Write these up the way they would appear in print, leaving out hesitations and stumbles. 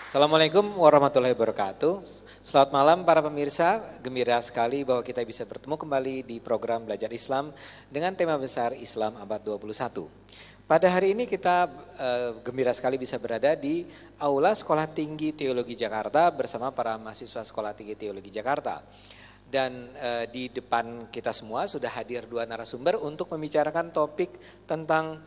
Assalamualaikum warahmatullahi wabarakatuh. Selamat malam para pemirsa, gembira sekali bahwa kita bisa bertemu kembali di program Belajar Islam dengan tema besar Islam Abad 21. Pada hari ini kita gembira sekali bisa berada di Aula Sekolah Tinggi Teologi Jakarta bersama para mahasiswa Sekolah Tinggi Teologi Jakarta. Dan di depan kita semua sudah hadir dua narasumber untuk membicarakan topik tentang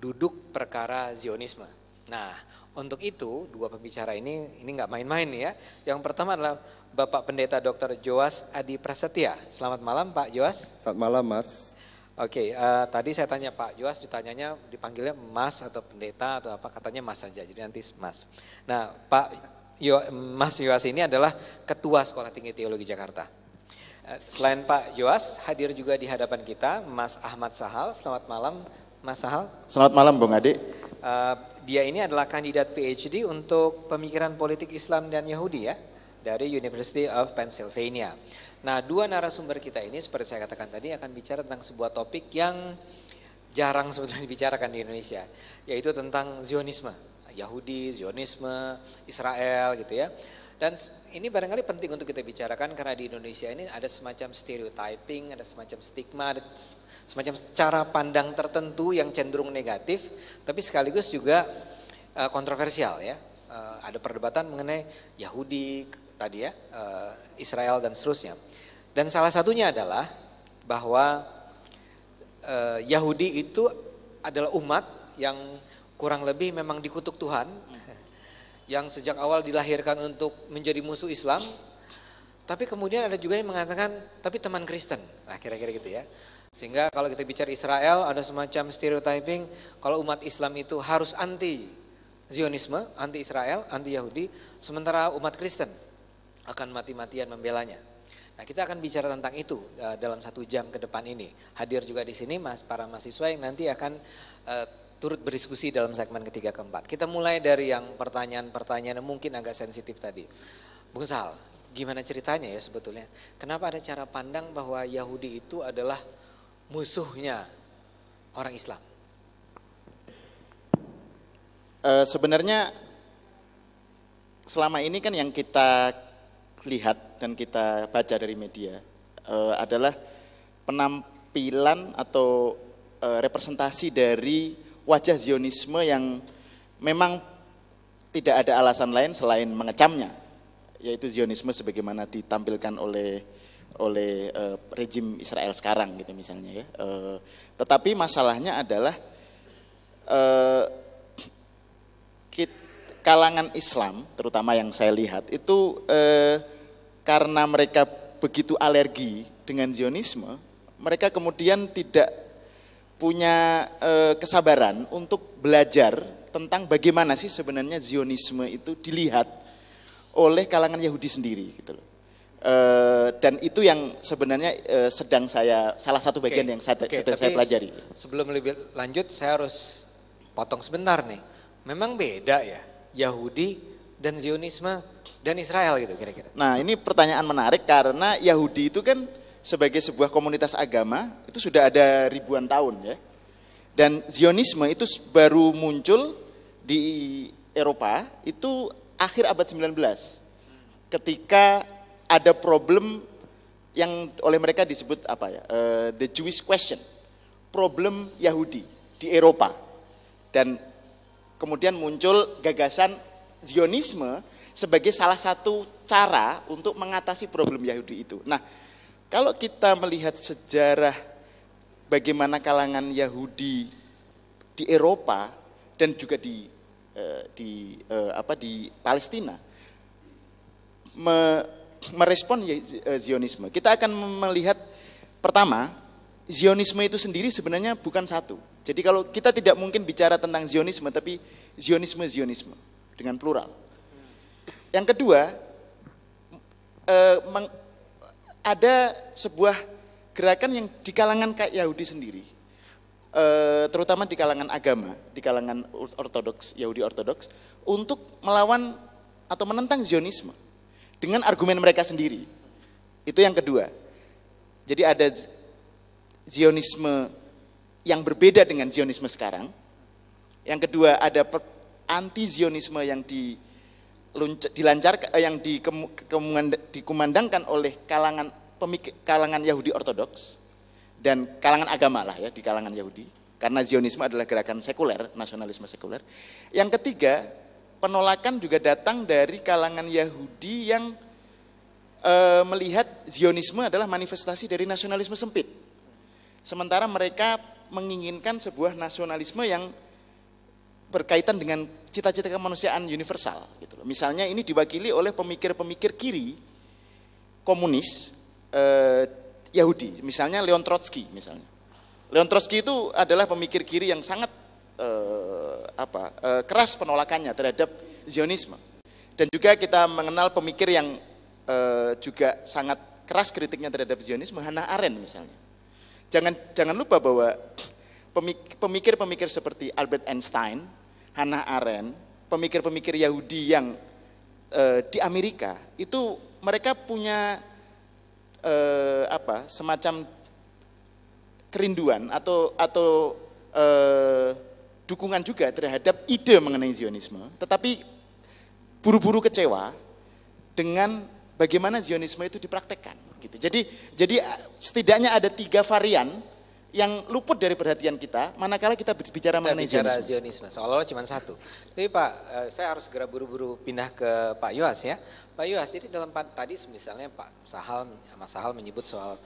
duduk perkara Zionisme. Nah, untuk itu dua pembicara ini nggak main-main ya. Yang pertama adalah Bapak Pendeta Dr. Joas Adi Prasetya. Selamat malam Pak Joas. Selamat malam Mas. Oke, tadi saya tanya Pak Joas, ditanyanya dipanggilnya Mas atau Pendeta atau apa, katanya Mas saja, jadi nanti Mas. Nah Mas Joas ini adalah Ketua Sekolah Tinggi Teologi Jakarta. Selain Pak Joas, hadir juga di hadapan kita Mas Ahmad Sahal. Selamat malam Mas Sahal. Selamat malam Bung Ade. Dia ini adalah kandidat PhD untuk pemikiran politik Islam dan Yahudi ya, dari University of Pennsylvania. Nah, dua narasumber kita ini seperti saya katakan tadi akan bicara tentang sebuah topik yang jarang sebetulnya dibicarakan di Indonesia, yaitu tentang Zionisme, Yahudi, Zionisme, Israel gitu ya. Dan ini barangkali penting untuk kita bicarakan karena di Indonesia ini ada semacam stereotyping, ada semacam stigma, ada semacam cara pandang tertentu yang cenderung negatif, tapi sekaligus juga kontroversial ya. Ada perdebatan mengenai Yahudi tadi ya, Israel dan seterusnya. Dan salah satunya adalah bahwa Yahudi itu adalah umat yang kurang lebih memang dikutuk Tuhan, yang sejak awal dilahirkan untuk menjadi musuh Islam, tapi kemudian ada juga yang mengatakan, tapi teman Kristen, nah kira-kira gitu ya. Sehingga kalau kita bicara Israel, ada semacam stereotyping, kalau umat Islam itu harus anti Zionisme, anti Israel, anti Yahudi, sementara umat Kristen akan mati-matian membelanya. Nah kita akan bicara tentang itu dalam 1 jam ke depan ini. Hadir juga di sini para mahasiswa yang nanti akan turut berdiskusi dalam segmen ketiga keempat. Kita mulai dari yang pertanyaan-pertanyaan yang mungkin agak sensitif tadi. Bung Sal, gimana ceritanya ya sebetulnya? Kenapa ada cara pandang bahwa Yahudi itu adalah musuhnya orang Islam? Sebenarnya selama ini kan yang kita lihat dan kita baca dari media adalah penampilan atau representasi dari wajah Zionisme yang memang tidak ada alasan lain selain mengecamnya, yaitu Zionisme sebagaimana ditampilkan oleh rejim Israel sekarang gitu misalnya ya. Tetapi masalahnya adalah kalangan Islam, terutama yang saya lihat itu karena mereka begitu alergi dengan Zionisme, mereka kemudian tidak punya kesabaran untuk belajar tentang bagaimana sih sebenarnya Zionisme itu dilihat oleh kalangan Yahudi sendiri gitu loh. Dan itu yang sebenarnya sedang salah satu bagian yang sedang saya pelajari. Sebelum lebih lanjut saya harus potong sebentar nih. Memang beda ya Yahudi dan Zionisme dan Israel gitu kira-kira. Nah ini pertanyaan menarik karena Yahudi itu kan sebagai sebuah komunitas agama itu sudah ada ribuan tahun ya. Dan Zionisme itu baru muncul di Eropa itu akhir abad 19. Ketika ada problem yang oleh mereka disebut apa ya? The Jewish question. Problem Yahudi di Eropa. Dan kemudian muncul gagasan Zionisme sebagai salah satu cara untuk mengatasi problem Yahudi itu. Nah, kalau kita melihat sejarah bagaimana kalangan Yahudi di Eropa dan juga di Palestina merespon Zionisme, kita akan melihat pertama Zionisme itu sendiri sebenarnya bukan satu. Jadi kalau kita tidak mungkin bicara tentang Zionisme, tapi Zionisme dengan plural. Yang kedua, ada sebuah gerakan yang di kalangan Yahudi sendiri, terutama di kalangan agama, di kalangan Ortodoks, Yahudi Ortodoks, untuk melawan atau menentang Zionisme dengan argumen mereka sendiri. Itu yang kedua. Jadi ada Zionisme yang berbeda dengan Zionisme sekarang. Yang kedua ada anti Zionisme yang dikumandangkan oleh kalangan Yahudi Ortodoks dan kalangan agama lah ya, di kalangan Yahudi, karena Zionisme adalah gerakan sekuler, nasionalisme sekuler. Yang ketiga, penolakan juga datang dari kalangan Yahudi yang melihat Zionisme adalah manifestasi dari nasionalisme sempit. Sementara mereka menginginkan sebuah nasionalisme yang berkaitan dengan cita-cita kemanusiaan universal gitu loh. Misalnya ini diwakili oleh pemikir-pemikir kiri komunis Yahudi, misalnya Leon Trotsky misalnya. Leon Trotsky itu adalah pemikir kiri yang sangat keras penolakannya terhadap Zionisme. Dan juga kita mengenal pemikir yang juga sangat keras kritiknya terhadap Zionisme, Hannah Arendt misalnya. Jangan lupa bahwa pemikir-pemikir seperti Albert Einstein, Hannah Arendt, pemikir-pemikir Yahudi yang di Amerika itu mereka punya semacam kerinduan atau dukungan juga terhadap ide mengenai Zionisme, tetapi buru-buru kecewa dengan bagaimana Zionisme itu dipraktekkan gitu. Jadi setidaknya ada 3 varian yang luput dari perhatian kita manakala kita bicara mengenai Zionisme. Seolah-olah cuma satu. Tapi Pak, saya harus segera buru-buru pindah ke Pak Yohas ya. Pak Yohas, jadi dalam tadi misalnya Mas Sahal menyebut soal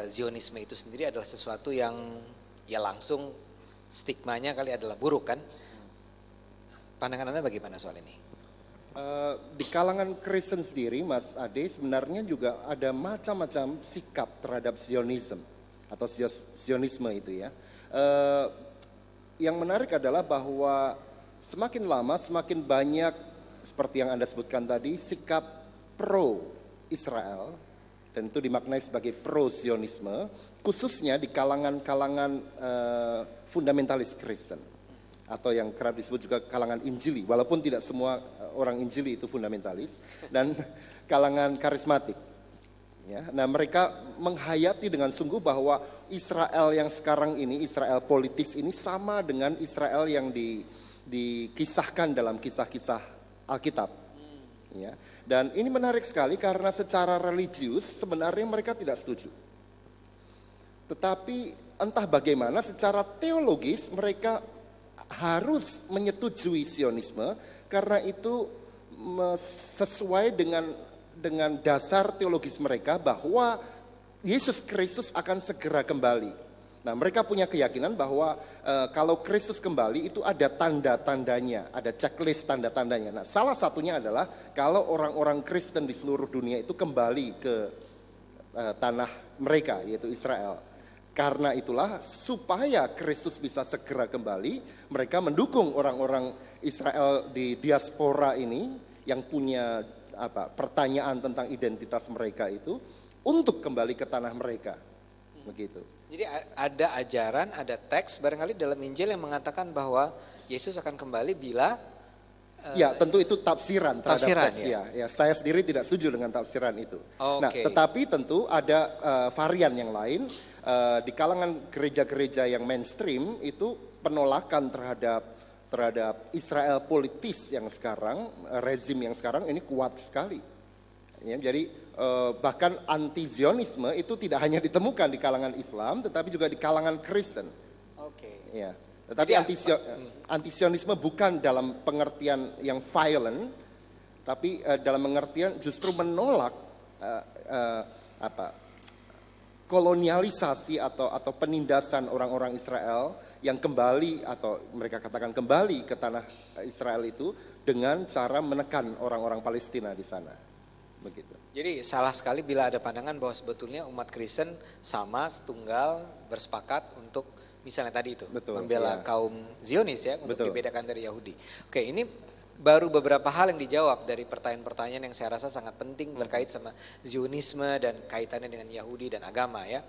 Zionisme itu sendiri adalah sesuatu yang ya langsung stigmanya kali adalah buruk kan? Pandangan Anda bagaimana soal ini? Di kalangan Kristen sendiri, Mas Ade, sebenarnya juga ada macam-macam sikap terhadap Zionisme atau Zionisme itu ya. Yang menarik adalah bahwa semakin lama semakin banyak seperti yang Anda sebutkan tadi sikap pro Israel, dan itu dimaknai sebagai pro Zionisme, khususnya di kalangan-kalangan fundamentalis Kristen atau yang kerap disebut juga kalangan Injili, walaupun tidak semua orang Injili itu fundamentalis, dan kalangan karismatik. Ya, nah mereka menghayati dengan sungguh bahwa Israel yang sekarang ini, Israel politis ini sama dengan Israel yang dikisahkan dalam kisah-kisah Alkitab. Ya, dan ini menarik sekali karena secara religius sebenarnya mereka tidak setuju. Tetapi entah bagaimana secara teologis mereka harus menyetujui Zionisme karena itu sesuai dengan dasar teologis mereka bahwa Yesus Kristus akan segera kembali. Nah, mereka punya keyakinan bahwa kalau Kristus kembali itu ada tanda-tandanya, ada checklist tanda-tandanya. Nah, salah satunya adalah kalau orang-orang Kristen di seluruh dunia itu kembali ke tanah mereka, yaitu Israel. Karena itulah supaya Kristus bisa segera kembali, mereka mendukung orang-orang Israel di diaspora ini yang punya pertanyaan tentang identitas mereka itu untuk kembali ke tanah mereka. Begitu. Jadi ada ajaran, ada teks barangkali dalam Injil yang mengatakan bahwa Yesus akan kembali bila ya, tentu itu tafsiran terhadap teks ya. Ya, saya sendiri tidak setuju dengan tafsiran itu. Okay. Nah, tetapi tentu ada varian yang lain. Di kalangan gereja-gereja yang mainstream itu penolakan terhadap Israel politis yang sekarang, rezim yang sekarang ini kuat sekali. Ya, jadi bahkan anti-Zionisme itu tidak hanya ditemukan di kalangan Islam, tetapi juga di kalangan Kristen. Oke. Ya, tetapi anti-Zionisme bukan dalam pengertian yang violent, tapi dalam pengertian justru menolak kolonialisasi atau penindasan orang-orang Israel yang kembali atau mereka katakan kembali ke tanah Israel itu dengan cara menekan orang-orang Palestina di sana. Begitu. Jadi salah sekali bila ada pandangan bahwa sebetulnya umat Kristen sama, tunggal, bersepakat untuk misalnya tadi itu membela kaum Zionis ya, untuk dibedakan dari Yahudi. Oke, ini baru beberapa hal yang dijawab dari pertanyaan-pertanyaan yang saya rasa sangat penting terkait sama Zionisme dan kaitannya dengan Yahudi dan agama ya.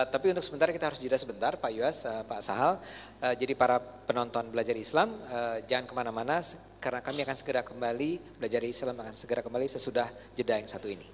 Tapi untuk sementara kita harus jeda sebentar Pak Yohas, Pak Sahal. Jadi para penonton Belajar Islam jangan kemana-mana karena kami akan segera kembali, Belajar Islam akan segera kembali sesudah jeda yang satu ini.